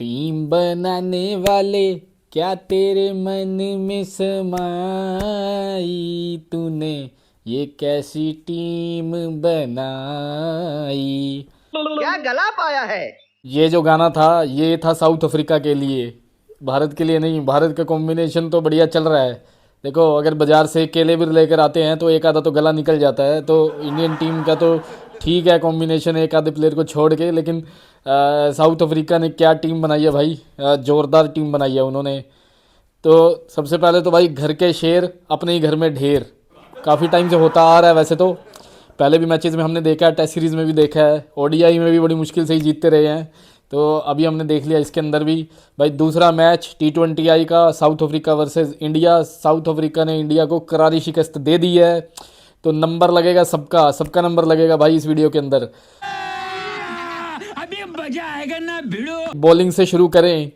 Team बनाने वाले क्या तेरे मन में समाई, तूने ये कैसी टीम बनाई। क्या गला पाया है। ये जो गाना था ये था साउथ अफ्रीका के लिए, भारत के लिए नहीं। भारत का कॉम्बिनेशन तो बढ़िया चल रहा है। देखो अगर बाजार से केले भी लेकर आते हैं तो एक आधा तो गला निकल जाता है, तो इंडियन टीम का तो ठीक है कॉम्बिनेशन एक आधे प्लेयर को छोड़ के, लेकिन साउथ अफ्रीका ने क्या टीम बनाई है भाई, जोरदार टीम बनाई है उन्होंने। तो सबसे पहले तो भाई घर के शेर अपने ही घर में ढेर, काफ़ी टाइम से होता आ रहा है वैसे तो। पहले भी मैचेस में हमने देखा है, टेस्ट सीरीज़ में भी देखा है, ओडीआई में भी बड़ी मुश्किल से ही जीतते रहे हैं। तो अभी हमने देख लिया इसके अंदर भी। भाई दूसरा मैच T20I का south Africa versus India, south Africa ने इंडिया को करारी शिकस्त दे दी है। तो नंबर लगेगा सबका, सबका नंबर लगेगा भाई इस वीडियो के अंदर। अभी मजा आएगा ना भिड़ो। बॉलिंग से शुरू करें,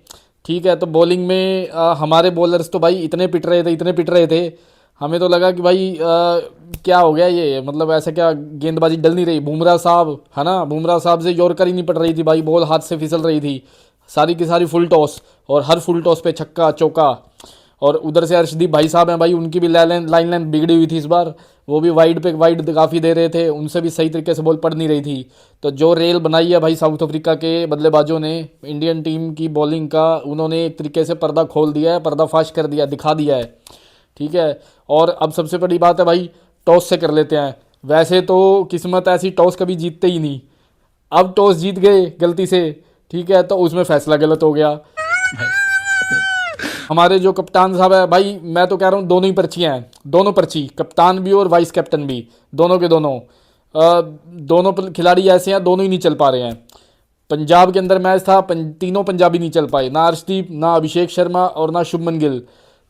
ठीक है। तो बॉलिंग में हमारे बॉलर्स तो भाई इतने पिट रहे थे, इतने पिट रहे थे, हमें तो लगा कि भाई क्या हो गया ये, मतलब ऐसा क्या गेंदबाजी डल नहीं रही। बुमराह साहब है ना, बुमराह साहब से यॉर्कर ही नहीं पड़ रही थी भाई, बॉल हाथ से फिसल रही थी सारी की सारी फुल टॉस, और हर फुल टॉस पे छक्का चौका। और उधर से अर्शदीप भाई साहब हैं भाई, उनकी भी लाइन बिगड़ी हुई थी इस बार, वो भी वाइड पे वाइड काफ़ी दे रहे थे, उनसे भी सही तरीके से बॉल पड़ नहीं रही थी। तो जो रेल बनाई है भाई साउथ अफ्रीका के बल्लेबाजों ने इंडियन टीम की बॉलिंग का, उन्होंने एक तरीके से पर्दा खोल दिया है, पर्दाफाश कर दिया, दिखा दिया है, ठीक है। और अब सबसे बड़ी बात है भाई, टॉस से कर लेते हैं। वैसे तो किस्मत ऐसी, टॉस कभी जीतते ही नहीं, अब टॉस जीत गए गलती से, ठीक है, तो उसमें फैसला गलत हो गया। हमारे जो कप्तान साहब है भाई, मैं तो कह रहा हूँ दोनों ही पर्चियाँ हैं, दोनों पर्ची, कप्तान भी और वाइस कैप्टन भी, दोनों के दोनों। दोनों खिलाड़ी ऐसे हैं, दोनों ही नहीं चल पा रहे हैं। पंजाब के अंदर मैच था, तीनों पंजाबी नहीं चल पाए, ना अर्शदीप, ना अभिषेक शर्मा और ना शुभमन गिल।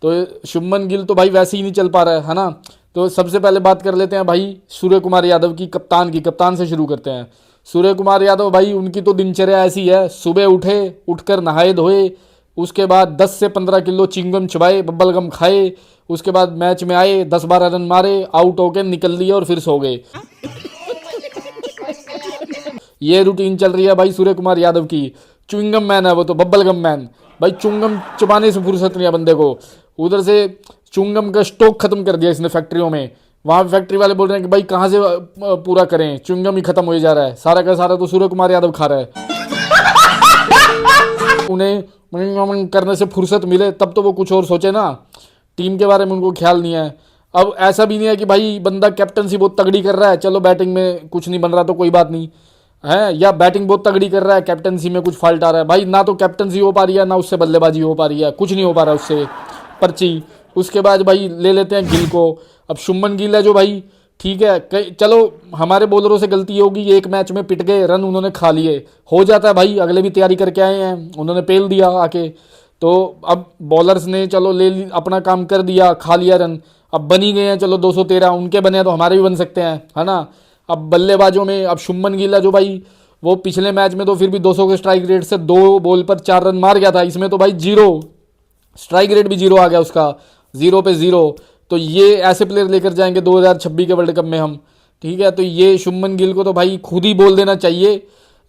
तो शुभमन गिल तो भाई वैसे ही नहीं चल पा रहा है ना। तो सबसे पहले बात कर लेते हैं भाई सूर्य कुमार यादव की, कप्तान की। कप्तान से शुरू करते हैं। सूर्य कुमार यादव भाई, उनकी तो दिनचर्या ऐसी है, सुबह उठे, उठकर नहाए धोए, उसके बाद 10 से 15 किलो चिंगम चबाए, बब्बल गम खाए, उसके बाद मैच में आए, 10-12 रन मारे, आउट होके निकल लिए और फिर सो गए। ये रूटीन चल रही है भाई सूर्य कुमार यादव की। च्युइंगम मैन है वो तो, बब्बल गम मैन भाई, चुंगम चबाने से फुर्सत नहीं है बंदे को। उधर से चुंगम का स्टॉक खत्म कर दिया इसने फैक्ट्रियों में, वहाँ फैक्ट्री वाले बोल रहे हैं कि भाई कहाँ से पूरा करें, चुंगम ही खत्म हो जा रहा है, सारा का सारा तो सूर्य कुमार यादव खा रहा है। उन्हें करने से फुर्सत मिले तब तो वो कुछ और सोचे ना, टीम के बारे में उनको ख्याल नहीं है। अब ऐसा भी नहीं है कि भाई बंदा कैप्टनसी बहुत तगड़ी कर रहा है, चलो बैटिंग में कुछ नहीं बन रहा तो कोई बात नहीं है, या बैटिंग बहुत तगड़ी कर रहा है, कैप्टनसी में कुछ फॉल्ट आ रहा है, भाई ना तो कैप्टनसी हो पा रही है, ना उससे बल्लेबाजी हो पा रही है, कुछ नहीं हो पा रहा उससे, पर्ची। उसके बाद भाई ले लेते हैं गिल को। अब शुभमन गिल है जो भाई, ठीक है, चलो हमारे बॉलरों से गलती होगी, एक मैच में पिट गए, रन उन्होंने खा लिए, हो जाता है भाई, अगले भी तैयारी करके आए हैं, उन्होंने पेल दिया आके। तो अब बॉलर्स ने चलो अपना काम कर दिया, खा लिया रन, अब बनी गए हैं, चलो 213 उनके बने हैं तो हमारे भी बन सकते हैं, है ना। अब बल्लेबाजों में अब शुभमन गिल है जो भाई, वो पिछले मैच में तो फिर भी 200 के स्ट्राइक रेट से 2 बॉल पर 4 रन मार गया था, इसमें तो भाई 0 स्ट्राइक रेट भी 0 आ गया उसका, 0 पे 0। तो ये ऐसे प्लेयर लेकर जाएंगे 2026 के वर्ल्ड कप में हम, ठीक है। तो ये शुभमन गिल को तो भाई खुद ही बोल देना चाहिए,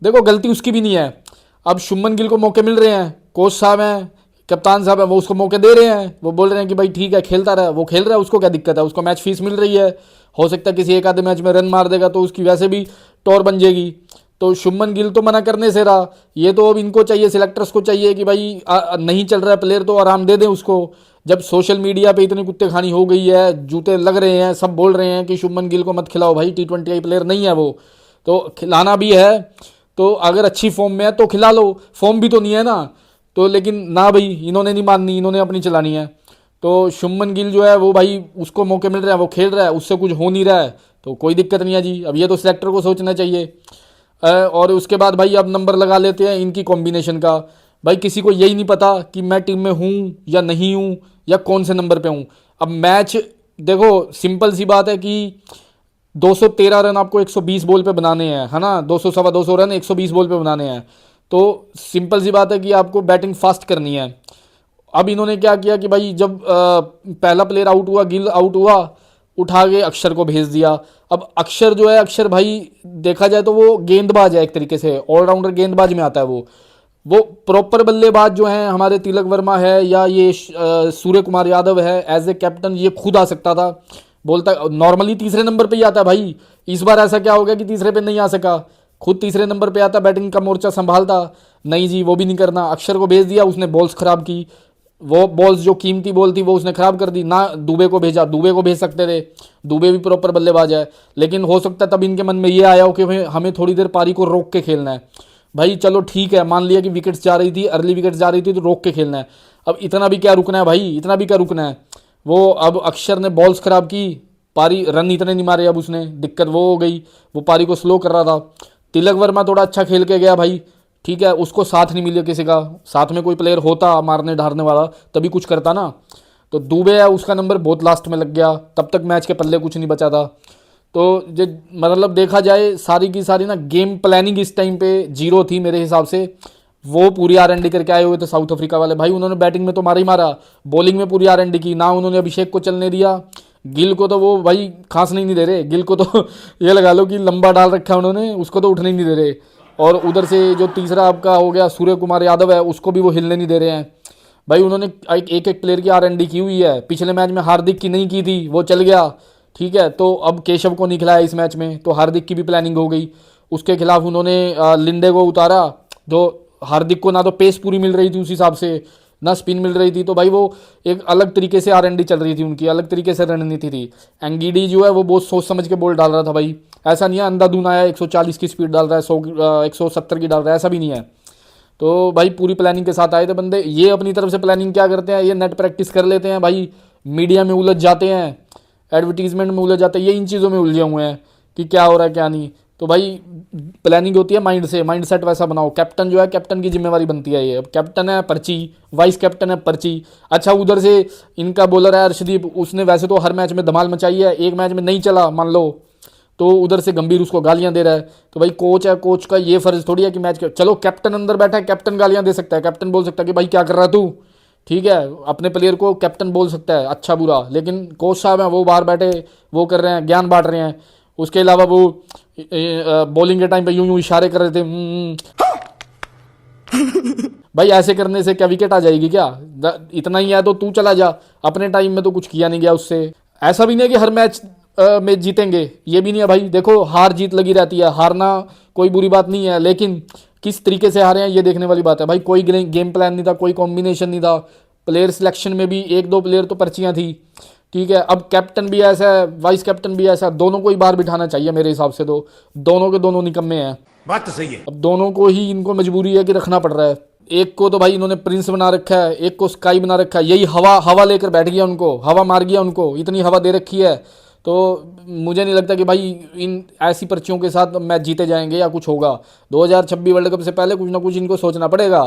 देखो गलती उसकी भी नहीं है। अब शुभमन गिल को मौके मिल रहे हैं, कोच साहब हैं, कप्तान साहब हैं, वो उसको मौके दे रहे हैं, वो बोल रहे हैं कि भाई ठीक है खेलता रहा, वो खेल रहा है, उसको क्या दिक्कत है, उसको मैच फीस मिल रही है, हो सकता है किसी एक आधे मैच में रन मार देगा तो उसकी वैसे भी टॉर बन जाएगी। तो शुभमन गिल तो मना करने से रहा, ये तो अब इनको चाहिए, सिलेक्टर्स को चाहिए कि भाई नहीं चल रहा है प्लेयर तो आराम दे दें उसको। जब सोशल मीडिया पे इतनी कुत्ते खानी हो गई है, जूते लग रहे हैं, सब बोल रहे हैं कि शुभमन गिल को मत खिलाओ भाई, T20I प्लेयर नहीं है वो, तो खिलाना भी है तो अगर अच्छी फॉर्म में है तो खिला लो, फॉर्म भी तो नहीं है ना। तो लेकिन ना भाई, इन्होंने नहीं माननी, इन्होंने अपनी चलानी है। तो शुभमन गिल जो है वो भाई, उसको मौके मिल रहे हैं, वो खेल रहा है, उससे कुछ हो नहीं रहा है तो कोई दिक्कत नहीं है जी। अब ये तो सिलेक्टर को सोचना चाहिए। और उसके बाद भाई अब नंबर लगा लेते हैं इनकी कॉम्बिनेशन का। भाई किसी को यही नहीं पता कि मैं टीम में हूँ या नहीं हूँ, या कौन से नंबर पे हूँ। अब मैच देखो, सिंपल सी बात है कि 213 रन आपको 120 बॉल पे बनाने हैं, है ना, 200 सवा 200 रन 120 बॉल पे बनाने हैं। तो सिंपल सी बात है कि आपको बैटिंग फास्ट करनी है। अब इन्होंने क्या किया कि भाई जब पहला प्लेयर आउट हुआ, गिल आउट हुआ, उठा के अक्षर को भेज दिया। अब अक्षर जो है, अक्षर भाई देखा जाए तो वो गेंदबाज है एक तरीके से, ऑलराउंडर गेंदबाज में आता है वो। वो प्रॉपर बल्लेबाज जो हैं हमारे तिलक वर्मा है या ये सूर्य कुमार यादव है, एज ए कैप्टन ये खुद आ सकता था। बोलता नॉर्मली तीसरे नंबर पे ही आता है भाई, इस बार ऐसा क्या हो गया कि तीसरे पे नहीं आ सका, खुद तीसरे नंबर पे आता, बैटिंग का मोर्चा संभालता। नहीं जी, वो भी नहीं करना, अक्षर को भेज दिया, उसने बॉल्स खराब की, वो बॉल्स जो कीमती बॉल थी वो उसने खराब कर दी ना। दुबे को भेजा, दुबे को भेज सकते थे, दुबे भी प्रॉपर बल्लेबाज है, लेकिन हो सकता है तब इनके मन में ये आया हो कि हमें थोड़ी देर पारी को रोक के खेलना है। भाई चलो ठीक है, मान लिया कि विकेट्स जा रही थी, अर्ली विकेट्स जा रही थी तो रोक के खेलना है। अब इतना भी क्या रुकना है भाई, इतना भी क्या रुकना है। वो अब अक्षर ने बॉल्स खराब की, पारी रन इतने नहीं मारे, अब उसने दिक्कत वो हो गई, वो पारी को स्लो कर रहा था। तिलक वर्मा थोड़ा अच्छा खेल के गया भाई, ठीक है, उसको साथ नहीं मिले किसी का, साथ में कोई प्लेयर होता मारने ढारने वाला तभी कुछ करता ना। तो दुबे है, उसका नंबर बहुत लास्ट में लग गया, तब तक मैच के पल्ले कुछ नहीं बचा था। तो जो मतलब देखा जाए सारी की सारी ना गेम प्लानिंग इस टाइम पे जीरो थी मेरे हिसाब से। वो पूरी आरएनडी करके आए हुए थे साउथ अफ्रीका वाले भाई, उन्होंने बैटिंग में तो मारा ही मारा, बॉलिंग में पूरी आरएनडी की ना, उन्होंने अभिषेक को चलने दिया, गिल को तो वो भाई खांसने ही नहीं दे रहे, गिल को तो ये लगा लो कि लंबा डाल रखा है उन्होंने, उसको तो उठने ही नहीं दे रहे। और उधर से जो तीसरा आपका हो गया सूर्य कुमार यादव है, उसको भी वो हिलने नहीं दे रहे हैं भाई। उन्होंने एक एक प्लेयर की आरएनडी की हुई है, पिछले मैच में हार्दिक की नहीं की थी, वो चल गया, ठीक है, तो अब केशव को नहीं खिलाया इस मैच में, तो हार्दिक की भी प्लानिंग हो गई। उसके खिलाफ उन्होंने लिंडे को उतारा, जो हार्दिक को ना तो पेस पूरी मिल रही थी उस हिसाब से, ना स्पिन मिल रही थी, तो भाई वो एक अलग तरीके से आरएनडी चल रही थी उनकी, अलग तरीके से रणनीति थी। एंगीडी जो है वो बहुत सोच समझ के बॉल डाल रहा था भाई, ऐसा नहीं है अंधाधुन आया 140 की स्पीड डाल रहा है, 170 की डाल रहा है, ऐसा भी नहीं है। तो भाई पूरी प्लानिंग के साथ आए थे बंदे। ये अपनी तरफ से प्लानिंग क्या करते हैं, ये नेट प्रैक्टिस कर लेते हैं भाई, मीडिया में उलझ जाते हैं, एडवर्टीजमेंट में उलझ जाते हैं, ये इन चीज़ों में उलझे हुए हैं कि क्या हो रहा है क्या नहीं। तो भाई प्लानिंग होती है माइंड से, माइंड सेट वैसा बनाओ। कैप्टन जो है, कैप्टन की जिम्मेवारी बनती है ये, अब कैप्टन है पर्ची, वाइस कैप्टन है पर्ची। अच्छा उधर से इनका बॉलर है अर्शदीप, उसने वैसे तो हर मैच में धमाल मचाई है, एक मैच में नहीं चला मान लो, तो उधर से गंभीर उसको गालियां दे रहा है। तो भाई कोच है, कोच का ये फर्ज थोड़ी है कि मैच चलो कैप्टन अंदर बैठा है, कैप्टन गालियां दे सकता है, कैप्टन बोल सकता है कि भाई क्या कर रहा है तू, ठीक है, अपने प्लेयर को कैप्टन बोल सकता है अच्छा बुरा, लेकिन कोच साहब हैं वो बाहर बैठे वो कर रहे हैं, ज्ञान बांट रहे हैं। उसके अलावा वो बॉलिंग के टाइम पे यूं यूं इशारे कर रहे थे भाई ऐसे करने से क्या विकेट आ जाएगी क्या, इतना ही है तो तू चला जा, अपने टाइम में तो कुछ किया नहीं गया उससे। ऐसा भी नहीं है कि हर मैच में जीतेंगे, ये भी नहीं है भाई, देखो हार जीत लगी रहती है, हारना कोई बुरी बात नहीं है, लेकिन किस तरीके से हारे हैं ये देखने वाली बात है भाई। कोई गेम प्लान नहीं था, कोई कॉम्बिनेशन नहीं था, प्लेयर सिलेक्शन में भी एक दो प्लेयर तो पर्चियां थी, ठीक है। अब कैप्टन भी ऐसा है, वाइस कैप्टन भी ऐसा, दोनों को ही बाहर बिठाना चाहिए मेरे हिसाब से, तो दोनों के दोनों निकम्मे हैं, बात तो सही है। अब दोनों को ही इनको मजबूरी है कि रखना पड़ रहा है। एक को तो भाई इन्होंने प्रिंस बना रखा है, एक को स्काई बना रखा है, यही हवा लेकर बैठ गया उनको, हवा मार गया उनको, इतनी हवा दे रखी है। तो मुझे नहीं लगता कि भाई इन ऐसी पर्चियों के साथ मैच जीते जाएंगे या कुछ होगा। 2026 वर्ल्ड कप से पहले कुछ ना कुछ इनको सोचना पड़ेगा।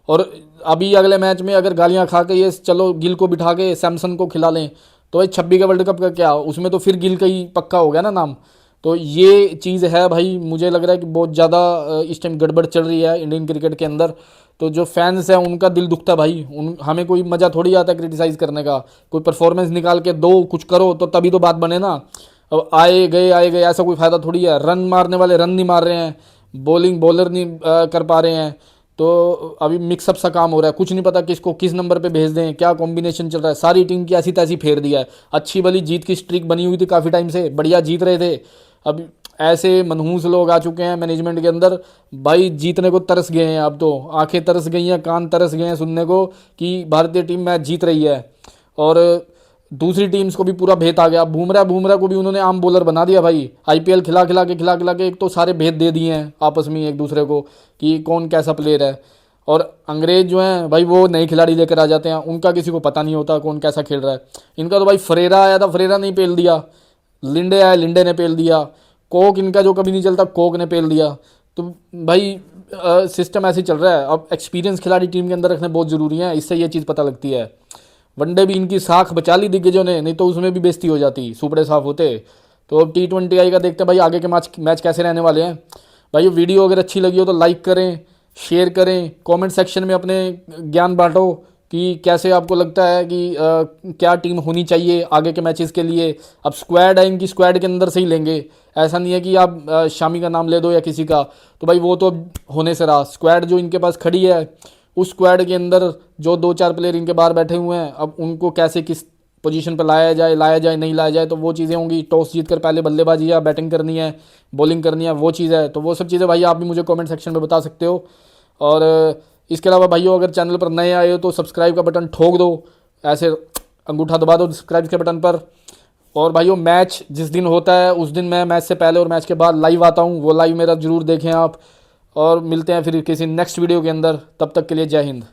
और अभी अगले मैच में अगर गालियां खा के ये चलो गिल को बिठा के सैमसन को खिला लें, तो भाई 26 का वर्ल्ड कप का क्या, उसमें तो फिर गिल का ही पक्का हो गया ना नाम। तो ये चीज़ है भाई, मुझे लग रहा है कि बहुत ज़्यादा इस टाइम गड़बड़ चल रही है इंडियन क्रिकेट के अंदर। तो जो फैंस हैं उनका दिल दुखता भाई, हमें कोई मज़ा थोड़ी आता है क्रिटिसाइज़ करने का, कोई परफॉर्मेंस निकाल के दो कुछ करो तो तभी तो बात बने ना। अब आए गए ऐसा कोई फ़ायदा थोड़ी है, रन मारने वाले रन नहीं मार रहे हैं, बॉलर नहीं कर पा रहे हैं, तो अभी मिक्सअप सा काम हो रहा है, कुछ नहीं पता किसको किस नंबर पे भेज दें, क्या कॉम्बिनेशन चल रहा है, सारी टीम की ऐसी तैसी फेर दिया है। अच्छी भली जीत की स्ट्रीक बनी हुई थी काफ़ी टाइम से, बढ़िया जीत रहे थे, अब ऐसे मनहूस लोग आ चुके हैं मैनेजमेंट के अंदर भाई, जीतने को तरस गए हैं। अब तो आंखें तरस गई हैं, कान तरस गए हैं सुनने को कि भारतीय टीम मैच जीत रही है, और दूसरी टीम्स को भी पूरा भेद आ गया। बुमराह को भी उन्होंने आम बॉलर बना दिया भाई, आईपीएल खिला खिला के एक तो सारे भेद दे दिए हैं आपस में एक दूसरे को कि कौन कैसा प्लेयर है। और अंग्रेज जो हैं भाई वो नए खिलाड़ी लेकर आ जाते हैं, उनका किसी को पता नहीं होता कौन कैसा खेल रहा है। इनका तो भाई फरेरा आया था, फरेरा नहीं पेल दिया, लिंडे आया, लिंडे ने पेल दिया, कोक इनका जो कभी नहीं चलता कोक ने पेल दिया। तो भाई सिस्टम ऐसे ही चल रहा है। अब एक्सपीरियंस खिलाड़ी टीम के अंदर रखने बहुत ज़रूरी है, इससे ये चीज़ पता लगती है। वनडे भी इनकी साख बचा ली दिग्गजों ने, नहीं तो उसमें भी बेइज्जती हो जाती, सुपड़े साफ होते। तो अब T20 आई का देखते हैं भाई आगे के मैच कैसे रहने वाले हैं। भाई वीडियो अगर अच्छी लगी हो तो लाइक करें, शेयर करें, कमेंट सेक्शन में अपने ज्ञान बांटो कि कैसे आपको लगता है कि क्या टीम होनी चाहिए आगे के मैचेस के लिए। अब स्क्वाड है इनकी, स्क्वाड के अंदर से ही लेंगे, ऐसा नहीं है कि आप शामी का नाम ले दो या किसी का, तो भाई वो तो अब होने से रहा। स्क्वाड जो इनके पास खड़ी है, उस स्क्वाड के अंदर जो 2-4 प्लेयर इनके बाहर बैठे हुए हैं, अब उनको कैसे किस पोजीशन पर लाया जाए नहीं लाया जाए, तो वो चीज़ें होंगी। टॉस जीत कर पहले बल्लेबाजी या बैटिंग करनी है, बॉलिंग करनी है, वो चीज़ है। तो वो सब चीज़ें भाई आप भी मुझे कमेंट सेक्शन में बता सकते हो। और इसके अलावा भाइयों, अगर चैनल पर नए आए हो तो सब्सक्राइब का बटन ठोक दो, ऐसे अंगूठा दबा दो सब्सक्राइब के बटन पर। और भाइयों, मैच जिस दिन होता है उस दिन मैं मैच से पहले और मैच के बाद लाइव आता हूँ, वो लाइव मेरा ज़रूर देखें आप। और मिलते हैं फिर किसी नेक्स्ट वीडियो के अंदर, तब तक के लिए जय हिंद।